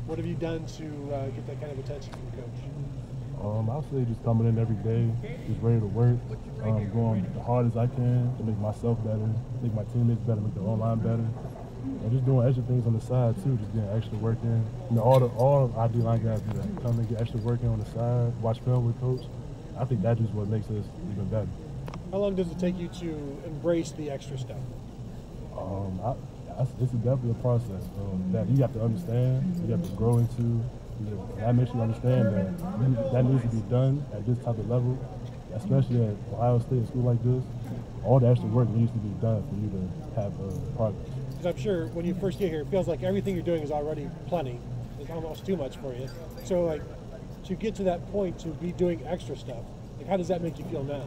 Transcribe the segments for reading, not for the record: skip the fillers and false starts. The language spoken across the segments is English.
What have you done to get that kind of attention from the coach? I'll say just coming in every day, just ready to work, going the hardest I can to make myself better, make my teammates better, make the online better, and just doing extra things on the side too, just getting extra work in. You know, all ID line guys do that. Come and get extra work in on the side, watch film with coach. I think that's just what makes us even better. How long does it take you to embrace the extra stuff? It's definitely a process that you have to understand, you have to grow into. That makes you understand that needs to be done at this type of level, especially at Ohio State, a school like this. All the extra work needs to be done for you to have progress. Because I'm sure when you first get here, it feels like everything you're doing is already plenty. It's almost too much for you. So, like, to get to that point to be doing extra stuff, like, how does that make you feel now?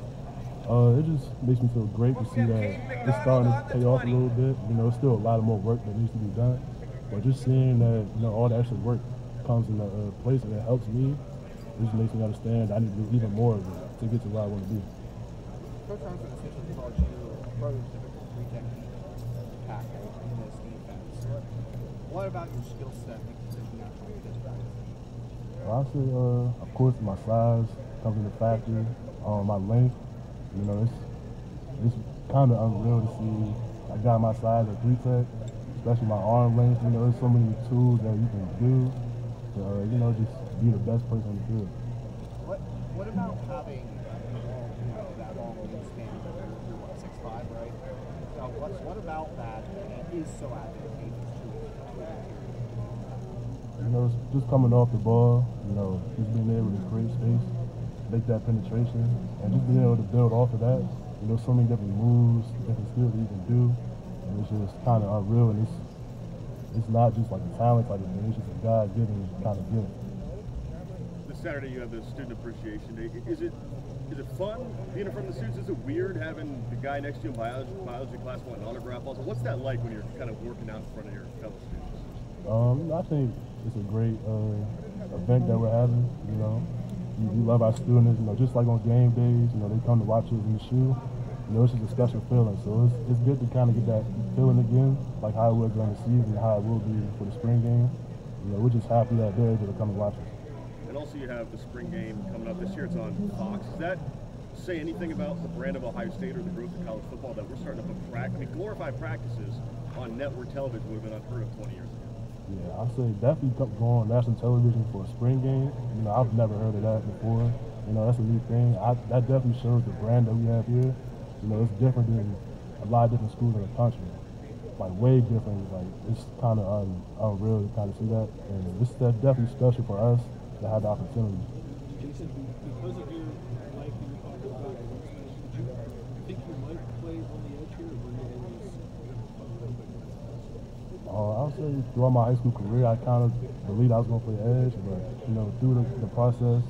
It just makes me feel great to see that it's starting to pay off a little bit. You know, it's still a lot of more work that needs to be done, but just seeing that, you know, all the extra work comes in a place and it helps me, it just makes me understand I need to do even more of it to get to where I want to be. Coach Johnson essentially calls you a prototypical three-technique tackle in this defense. What about your skill set makes you naturally fit that? Well, I'll say, of course, my size comes into factor, my length. You know, it's kind of unreal to see a guy my size at 3-tech, especially my arm length. You know, there's so many tools that you can do to, you know, just be the best person on the field. What about having that long wingspan? You're what, 6'5", right? So what about that is so advantageous to you? You know, just coming off the ball, you know, just being able to create space, make that penetration, and just being able to build off of that. You know, so many different moves, different skills that you can do, and it's just kind of unreal. And it's not just like a talent type of thing; it's just a God-given kind of gift. This Saturday you have the Student Appreciation Day. Is it fun being in front of the students? Is it weird having the guy next to you in biology class want an autograph? Also, what's that like when you're kind of working out in front of your fellow students? I think it's a great event that we're having. You know. We love our students, you know, just like on game days, you know, they come to watch us in the shoe. You know, it's just a special feeling. So it's good to kind of get that feeling again, like how it was during the season and how it will be for the spring game. You know, we're just happy that they're able to come and watch us. And also you have the spring game coming up this year. It's on Fox. Does that say anything about the brand of Ohio State or the growth of college football that we're starting to put glorified practices on network television would have been unheard of 20 years ago? Yeah, I'd say definitely go on national television for a spring game. You know, I've never heard of that before. You know, that's a new thing. That definitely shows the brand that we have here. You know, it's different than a lot of different schools in the country. Like, way different. Like, it's kind of unreal to kind of see that. And it's definitely special for us to have the opportunity. Jason, because of your life and your talk about wingspan, did you think you might play on the edge here, or were you always I would say throughout my high school career, I kind of believed I was going to play edge, but, you know, through the process,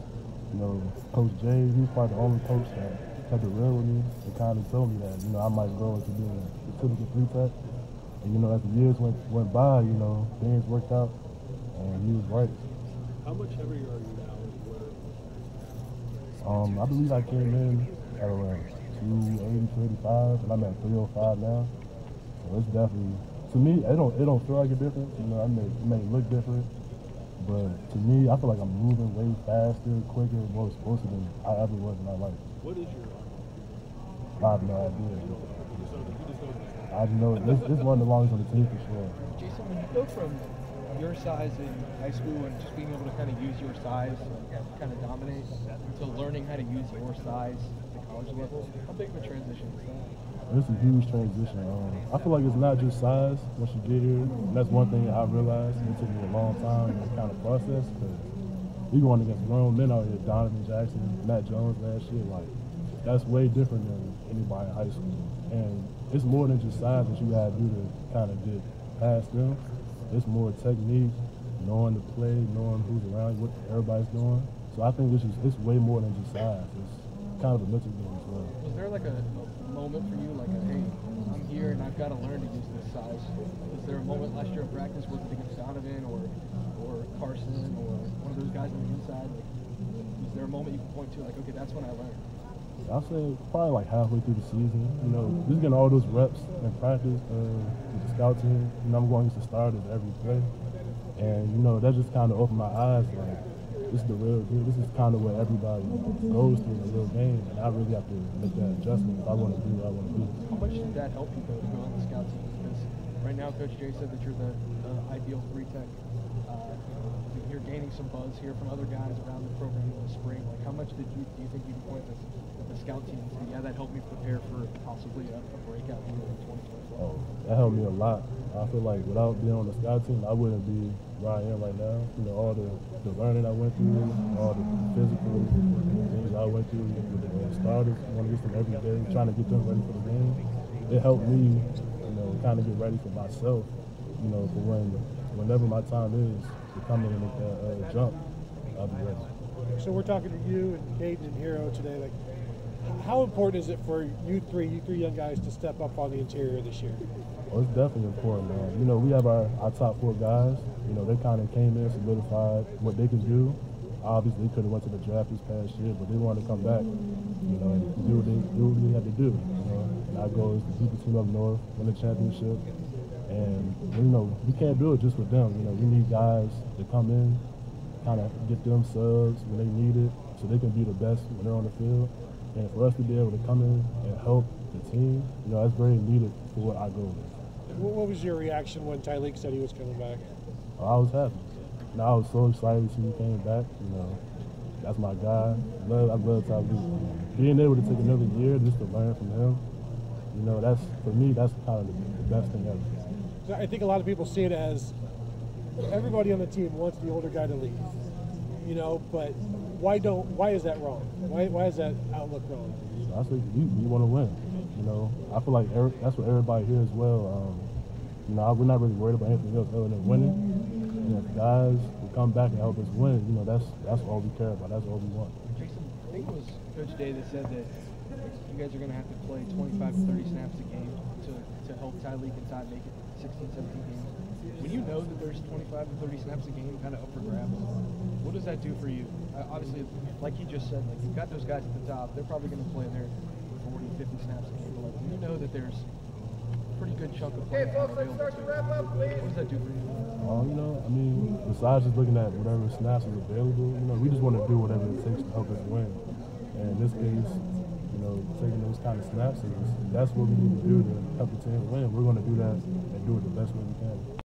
you know, Coach Jay, he was probably the only coach that kept it real with me and kind of told me that, you know, I might grow into being a typical 3-tech. And, you know, as the years went by, you know, things worked out, and he was right. How much heavier are you now? I believe I came in at around 280, 285, and I'm at 305 now. So it's definitely... To me, it don't feel like a difference. You know, it may look different, but to me, I feel like I'm moving way faster, quicker, more explosive than I ever was in my life. What is your? I have no idea. I just know this one of the longest on the team for sure. Jason, when you go from your size in high school and just being able to kind of use your size and kind of dominate to learning how to use your size at the college level, how big of a transition is that? It's a huge transition. I feel like it's not just size once you get here. And that's one thing I realized. It took me a long time to kind of process because we going against grown men out here, Donovan Jackson, Matt Jones last year. Like, that's way different than anybody in high school. And it's more than just size that you got to do to kind of get past them. It's more technique, knowing the play, knowing who's around, what everybody's doing. So I think it's way more than just size. It's kind of a mental game as well. Was there like a moment for you, like, hey, I'm here and I've got to learn to use this size? Was there a moment last year in practice, was it against Donovan or Carson or one of those guys on the inside? Like, was there a moment you can point to, like, okay, that's when I learned? I'll say probably like halfway through the season. You know, just getting all those reps in practice with the scout team. You know, I'm going against the starters every play. And, you know, that just kind of opened my eyes, like, this is the real deal. This is kind of what everybody goes through in a real game, and I really have to make that adjustment if I want to do what I want to do. How much did that help you, though, to go on the scout team? Because right now, Coach Jay said that you're the ideal 3-tech. You're gaining some buzz here from other guys around the program in the spring. Like, how much do you think you can point with the scout team and say, yeah, that helped me prepare for possibly a breakout year in 2024? Oh, that helped me a lot. I feel like without being on the scout team, I wouldn't be where I am right now. You know, all the learning I went through, all the physical things I went through with the starters, going against them every day, trying to get them ready for the game. It helped me, you know, kind of get ready for myself, you know, for whenever my time is to come in and make that jump, I'll be ready. So we're talking to you and Caden and Hero today. Like, how important is it for you three young guys to step up on the interior this year? Well, it's definitely important, man. You know, we have our top 4 guys. You know, they kind of came in, solidified what they can do. Obviously, they could have went to the draft this past year, but they wanted to come back, you know, and do what they had to do. You know, and our goal is to beat the team up north, win the championship. And, you know, we can't do it just with them. You know, we need guys to come in, kind of get them subs when they need it so they can be the best when they're on the field. And for us to be able to come in and help the team, you know, that's very needed for what our goal is. What was your reaction when Tyleek said he was coming back? I was happy. You know, I was so excited to see he came back. You know, that's my guy. I love Tyleek. Being able to take another year just to learn from him, you know, for me, that's kind of the best thing ever. I think a lot of people see it as everybody on the team wants the older guy to leave, you know, but why is that wrong? Why is that outlook wrong? I say we want to win. You know, I feel like that's what everybody here as well. You know, we're not really worried about anything else other than winning. And if guys will come back and help us win, you know, that's all we care about. That's all we want. Jason, I think it was Coach Day that said that you guys are going to have to play 25 to 30 snaps a game to help Tyleek and Ty make it 16, 17 games. When you know that there's 25 to 30 snaps a game kind of up for grabs, what does that do for you? Obviously, like he just said, like you've got those guys at the top. They're probably going to play their 40, 50 snaps a game. But like, you know that there's a pretty good chunk of players available to you. What does that do for you? You know, I mean, besides just looking at whatever snaps is available, you know, we just want to do whatever it takes to help us win. And in this case, you know, taking those kind of snaps, that's what we need to do to help the team win. We're going to do that and do it the best way we can.